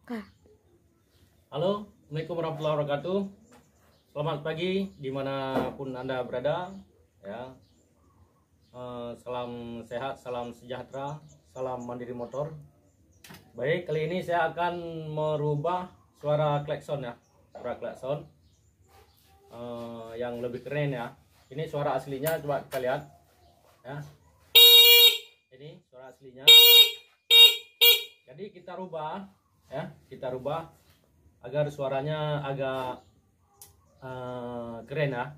Halo, Assalamualaikum warahmatullahi wabarakatuh. Selamat pagi dimanapun Anda berada. Ya, salam sehat, salam sejahtera, salam mandiri motor. Baik, kali ini saya akan merubah suara klakson ya, suara klakson yang lebih keren ya. Ini suara aslinya, coba kita lihat. Ya, ini suara aslinya. Jadi kita rubah, ya, kita rubah agar suaranya agak keren ya.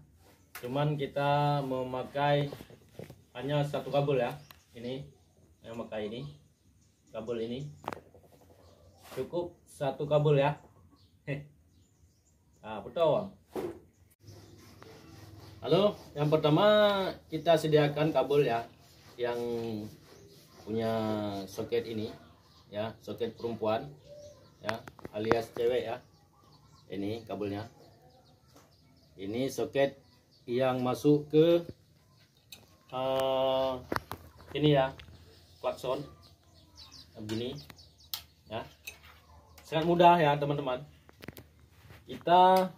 Cuman kita memakai hanya satu kabel ya. Ini yang memakai ini kabel ini cukup satu kabel ya. Nah, betul. Halo, yang pertama kita sediakan kabel ya yang punya soket ini ya, soket perempuan ya, alias cewek ya. Ini kabelnya, ini soket yang masuk ke ini ya, klakson begini ya. Sangat mudah ya teman-teman. Kita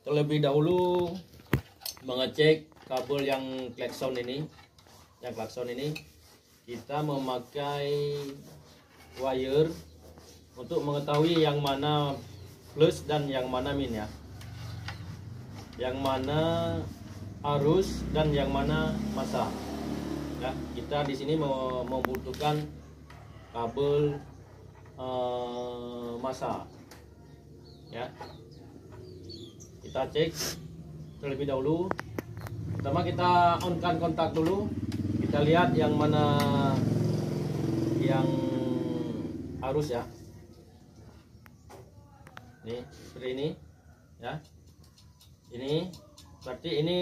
terlebih dahulu mengecek kabel yang klakson ini. Yang klakson ini kita memakai wire untuk mengetahui yang mana plus dan yang mana min ya, yang mana arus dan yang mana massa ya. Kita di sini membutuhkan kabel massa ya. Kita cek terlebih dahulu. Pertama kita on-kan kontak dulu. Kita lihat yang mana yang arus ya. Nih, seperti ini ya. Ini berarti ini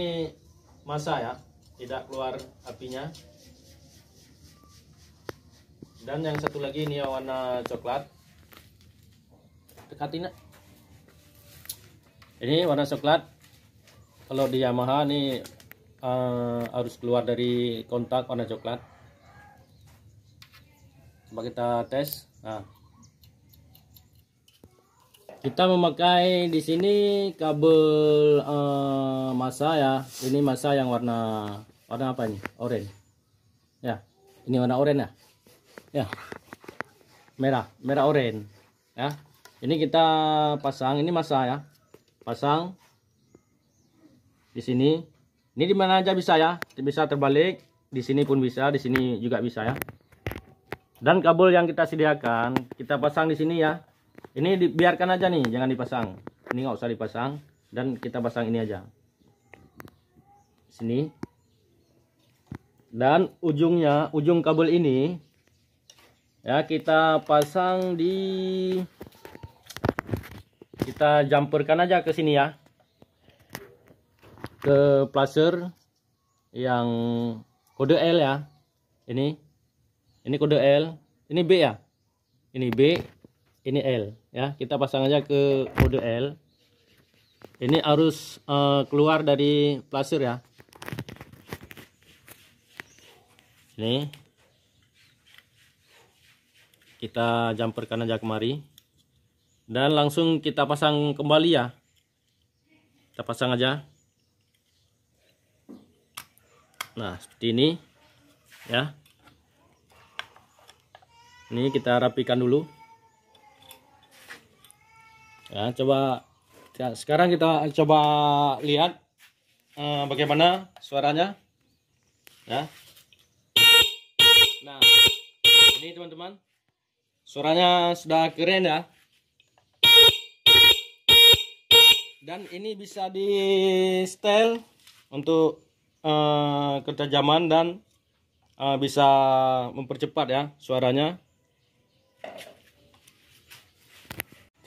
massa ya, tidak keluar apinya. Dan yang satu lagi ini yang warna coklat. Dekatin. Ini warna coklat. Kalau di Yamaha nih harus keluar dari kontak warna coklat. Coba kita tes. Nah, kita memakai di sini kabel massa ya. Ini massa yang warna apa ini? Oranye. Ya, ini warna oranye ya. Ya, merah oranye. Ya, ini kita pasang. Ini massa ya. Pasang di sini. Ini di mana aja bisa ya. Bisa terbalik. Di sini pun bisa. Di sini juga bisa ya. Dan kabel yang kita sediakan kita pasang di sini ya. Ini dibiarkan aja nih, jangan dipasang. Ini nggak usah dipasang dan kita pasang ini aja. Sini. Dan ujung kabel ini ya kita pasang kita jumperkan aja ke sini ya. Ke placer yang kode L ya. Ini kode L, ini B ya. Ini B, ini L ya. Kita pasang aja ke kode L. Ini harus keluar dari placer ya. Ini kita jumperkan aja kemari dan langsung kita pasang kembali ya. Kita pasang aja. Nah, seperti ini ya. Ini kita rapikan dulu ya. Coba ya, sekarang kita coba lihat bagaimana suaranya ya. Nah, ini teman-teman, suaranya sudah keren ya. Dan ini bisa di setel untuk ketajaman dan bisa mempercepat ya suaranya.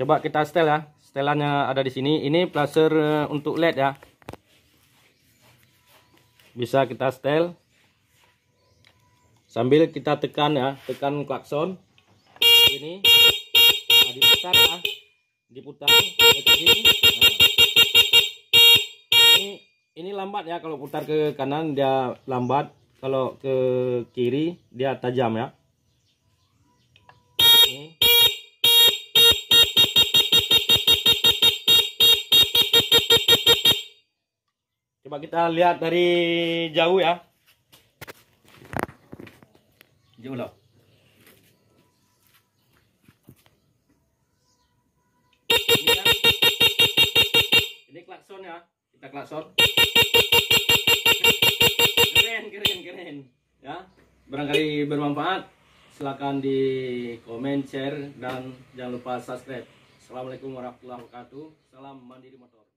Coba kita setel ya. Setelannya ada di sini. Ini placer untuk LED ya. Bisa kita setel sambil kita tekan ya, tekan klakson. Ini nah, diputar ya. Diputar ke sini. Nah. Ini lambat ya, kalau putar ke kanan dia lambat, kalau ke kiri dia tajam ya. Nih. Coba kita lihat dari jauh ya. Jauh loh. Ini ya. Ini klakson ya. Kita klakson. Keren. Ya. Barangkali bermanfaat. Silakan di komen, share, dan jangan lupa subscribe. Assalamualaikum warahmatullahi wabarakatuh. Salam mandiri motor.